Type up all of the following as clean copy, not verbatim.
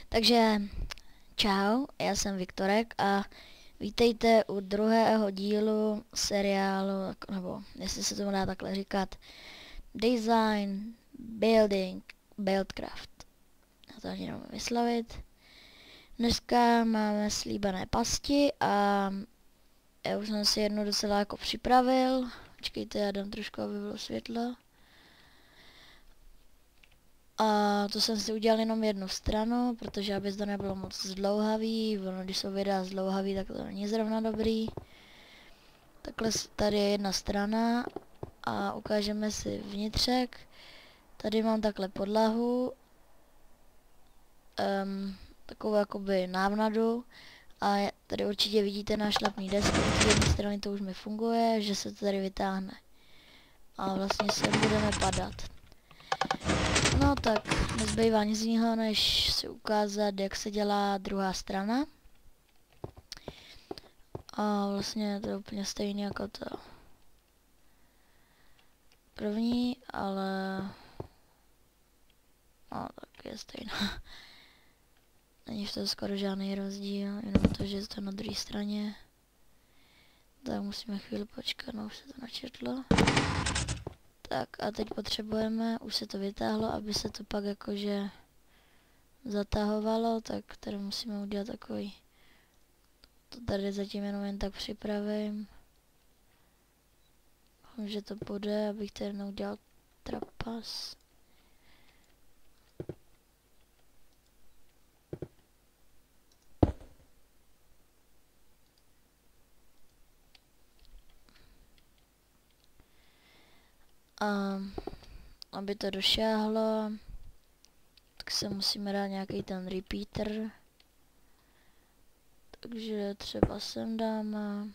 Takže čau, já jsem Viktorek a vítejte u druhého dílu seriálu, nebo jestli se tomu dá takhle říkat, Design Building Buildcraft. Já to ani nemůžu vyslovit. Dneska máme slíbené pasti a já už jsem si jednu docela jako připravil. Počkejte, já dám trošku, aby bylo světlo. A to jsem si udělal jenom jednu stranu, protože aby to nebylo moc zdlouhavý, ono když jsou videa zdlouhavý, tak to není zrovna dobrý. Takhle tady je jedna strana a ukážeme si vnitřek. Tady mám takhle podlahu, takovou jakoby návnadu a tady určitě vidíte nášlapný desky, z jedné strany to už mi funguje, že se to tady vytáhne. A vlastně se budeme padat. No tak, nezbývá nic jiného, než si ukázat, jak se dělá druhá strana. A vlastně to je úplně stejné jako to první, ale no, tak je stejná. Není v tom skoro žádný rozdíl, jenom to, že je to na druhé straně. Tak musíme chvíli počkat, no už se to načetlo. Tak a teď potřebujeme, už se to vytáhlo, aby se to pak jakože zatahovalo, tak tady musíme udělat takový, to tady zatím jenom jen tak připravím. Doufám, že to půjde, abych tady neudělal trapas. A aby to došáhlo, tak se musíme dát nějaký ten repeater. Takže třeba sem dáme.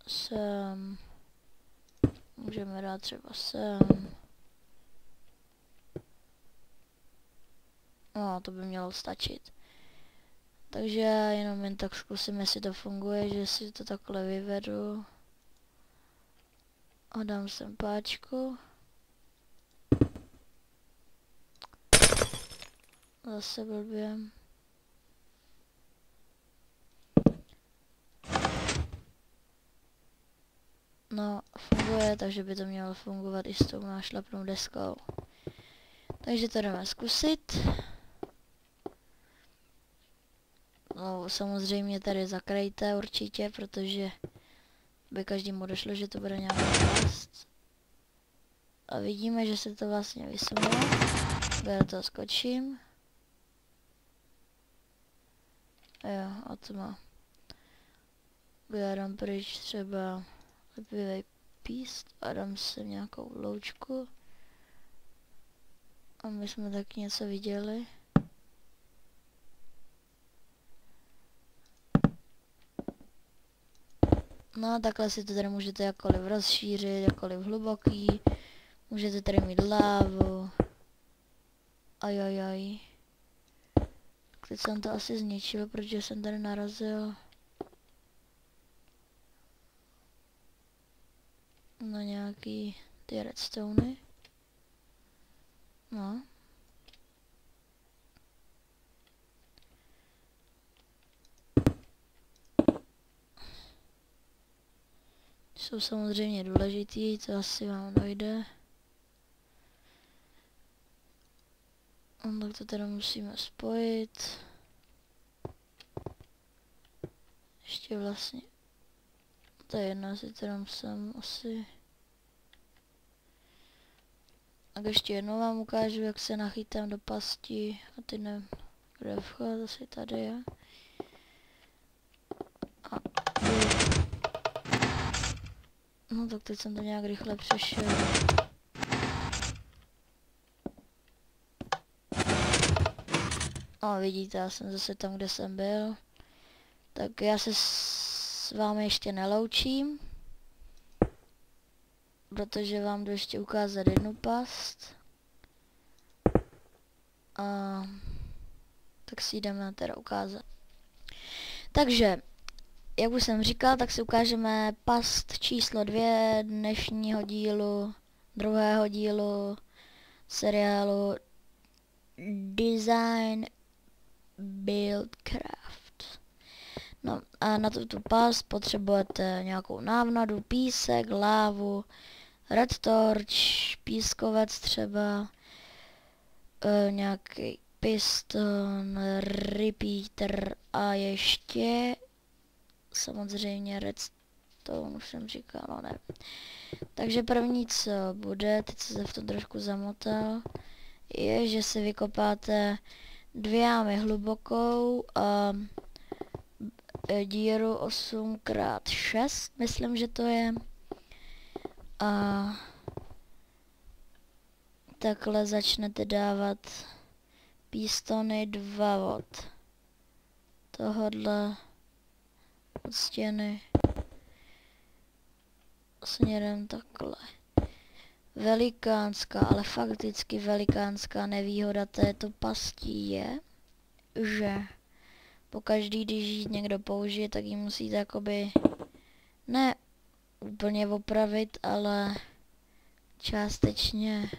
Sem. Můžeme dát třeba sem. No, to by mělo stačit. Takže jenom jen tak zkusím, jestli to funguje, že si to takhle vyvedu. A dám sem páčku. Zase blbě. No, funguje, takže by to mělo fungovat i s tou nášlapnou deskou. Takže to jdeme zkusit. No, samozřejmě tady zakrejte určitě, protože by každému došlo, že to bude nějaká past. A vidíme, že se to vlastně vysunulo. Já to skočím. Jo, a to má. Já dám pryč třeba lepivej píst a dám sem nějakou loučku. A my jsme taky něco viděli. No a takhle si to tady můžete jakkoliv rozšířit, jakkoliv hluboký. Můžete tady mít lávu. Ajajaj. Teď jsem to asi zničil, protože jsem tady narazil na nějaký ty redstony. No. Jsou samozřejmě důležitý, to asi vám dojde. Tak to teda musíme spojit. Ještě vlastně. To je jedno, si teda musím asi. Tak ještě jednou vám ukážu, jak se nachytám do pasti. A ty nevím, kde je vchod, asi tady je. A no tak teď jsem to nějak rychle přešel. No vidíte, já jsem zase tam, kde jsem byl. Tak já se s vámi ještě neloučím. Protože vám jdu ještě ukázat jednu past. A tak si jdeme teda ukázat. Takže, jak už jsem říkal, tak si ukážeme past číslo 2 dnešního dílu druhého dílu seriálu Design Buildcraft. No a na tuto pás potřebujete nějakou návnadu, písek, lávu, red torch, pískovec třeba, nějaký piston, repeater a ještě samozřejmě redstone, už jsem říkal, no ne. Takže první, co bude, teď se v tom trošku zamotal, je, že si vykopáte 2 jámy hlubokou a díru 8x6, myslím, že to je. A takhle začnete dávat pístony 2 od tohodle od stěny směrem takhle. Velikánská, ale fakticky velikánská nevýhoda této pastí je, že pokaždý, když ji někdo použije, tak ji musíte jakoby ne úplně opravit, ale částečně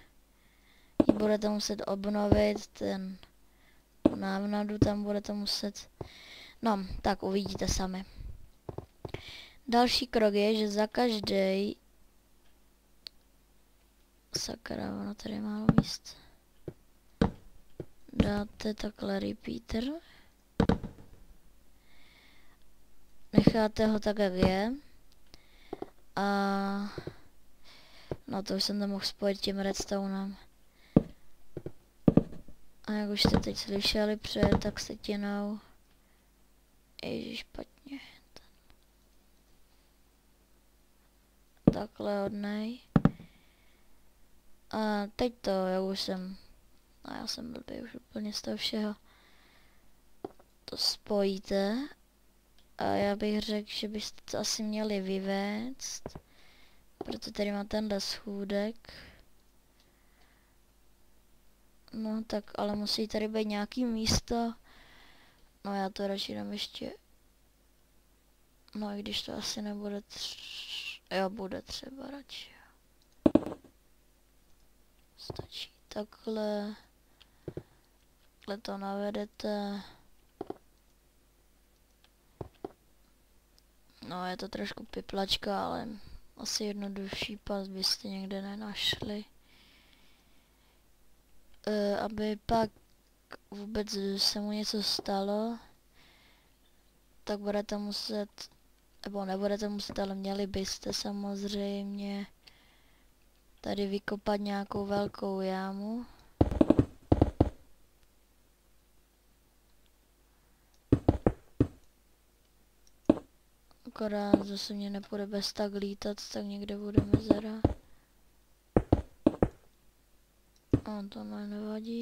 ji budete muset obnovit, ten návnadu tam budete muset, no tak uvidíte sami. Další krok je, že za každý, sakra, ono tady je málo míst, dáte takhle repeater, necháte ho tak, jak je, a no to už jsem to mohl spojit tím redstonem. A jak už jste teď slyšeli před tak setinou, ježiš, špatně, takhle hodnej. A teď to, jak už jsem, a já jsem blbý už úplně z toho všeho, to spojíte. A já bych řekl, že byste to asi měli vyvést, proto tady má tenhle schůdek. No tak, ale musí tady být nějaký místo. No já to radši dám ještě. No i když to asi nebude jo, bude třeba radši. Stačí takhle. Takhle to navedete. No je to trošku piplačka, ale asi jednodušší pas byste někde nenašli. Aby pak vůbec se mu něco stalo, tak budete muset, nebo nebudete muset, ale měli byste samozřejmě tady vykopat nějakou velkou jámu. Akorát zase mě nepůjde bez tak lítat, tak někde bude mezera. A to nevadí.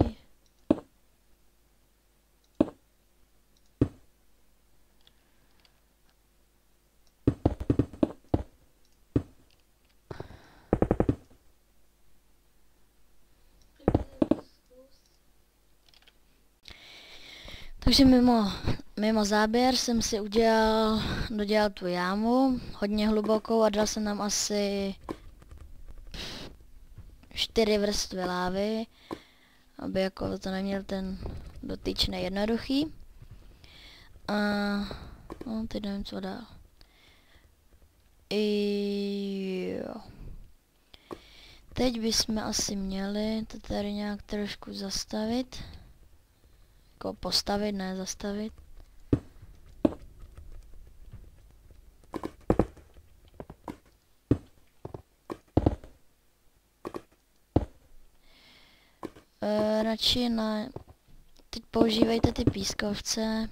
Takže mimo záběr jsem si dodělal tu jámu, hodně hlubokou, a dal jsem tam asi 4 vrstvy lávy, aby jako to neměl ten dotyčný jednoduchý. A no, teď nevím, co dál. Jo. Teď bychom asi měli to tady nějak trošku zastavit. Jako postavit, ne zastavit. Radši teď používejte ty pískovce,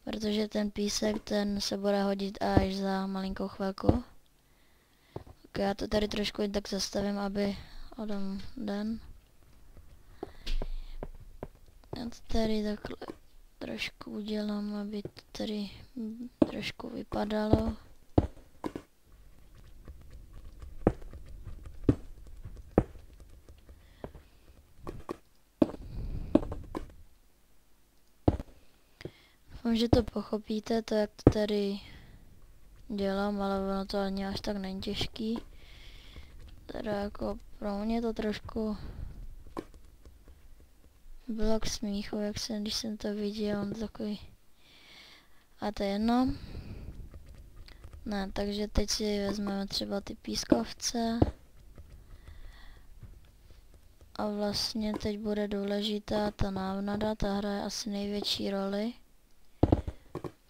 protože ten písek, ten se bude hodit až za malinkou chvilku. Tak já to tady trošku jen tak zastavím, aby odem den. Já to tady takhle trošku udělám, aby to tady trošku vypadalo. Doufám, že to pochopíte, to jak to tady dělám, ale ono to ani až tak není těžký. Teda jako pro mě to trošku bylo k smíchu, když jsem to viděl, on takový. A to je jedno. Ne, takže teď si vezmeme třeba ty pískovce. A vlastně teď bude důležitá ta návnada, ta hraje asi největší roli.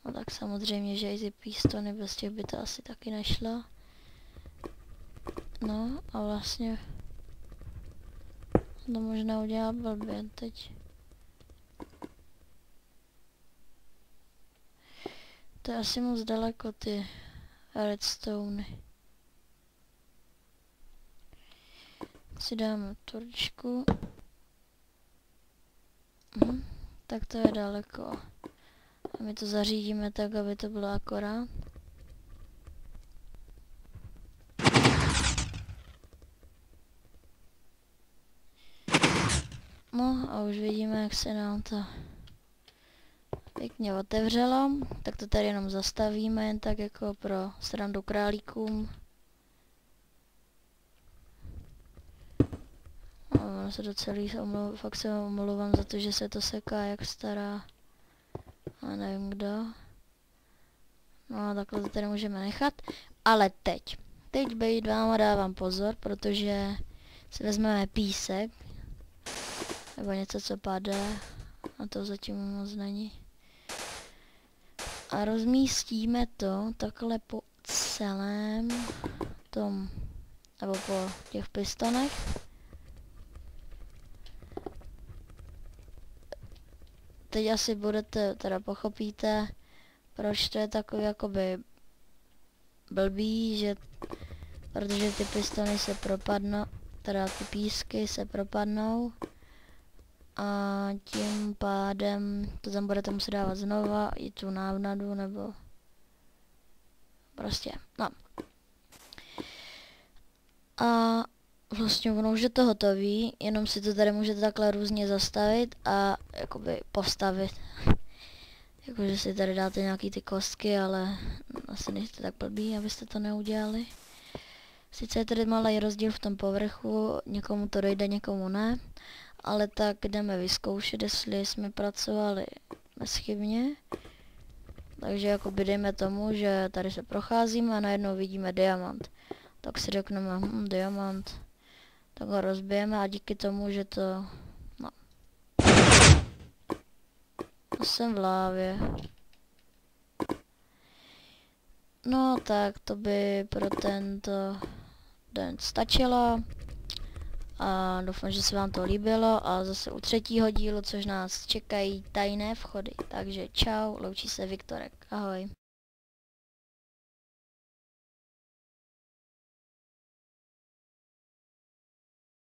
No tak samozřejmě, že i ty pístony, bez těch by to asi taky nešlo. No a vlastně to možná udělá blbě teď. To je asi moc daleko ty redstone. Si dáme torčku. Tak to je daleko. A my to zařídíme tak, aby to bylo akorát. No a už vidíme, jak se nám to pěkně otevřelo. Tak to tady jenom zastavíme, jen tak jako pro srandu králíkům. Ono se to celý, fakt se omlouvám za to, že se to seká jak stará. A nevím kdo. No a takhle to tady můžeme nechat. Ale teď bejt vám a dávám pozor, protože si vezmeme písek. Nebo něco, co padá. A to zatím moc není. A rozmístíme to takhle po celém tom, nebo po těch pistonech. Teď asi budete, teda pochopíte, proč to je takový jakoby blbý, že protože ty pistony se propadnou, teda ty písky se propadnou a tím pádem to tam budete muset dávat znova i tu návnadu nebo prostě, no. A vlastně ono už je to hotový, jenom si to tady můžete takhle různě zastavit a jakoby postavit. Jakože si tady dáte nějaký ty kostky, ale asi nejste tak blbý, abyste to neudělali. Sice je tady malý rozdíl v tom povrchu, někomu to dojde, někomu ne, ale tak jdeme vyzkoušet, jestli jsme pracovali bezchybně. Takže jakoby dejme tomu, že tady se procházíme a najednou vidíme diamant. Tak si řekneme, diamant, tak ho rozbijeme a díky tomu, že to, no. Jsem v lávě. No tak to by pro tento den stačilo. A doufám, že se vám to líbilo a zase u třetího dílu, což nás čekají tajné vchody. Takže čau, loučí se Viktorek, ahoj.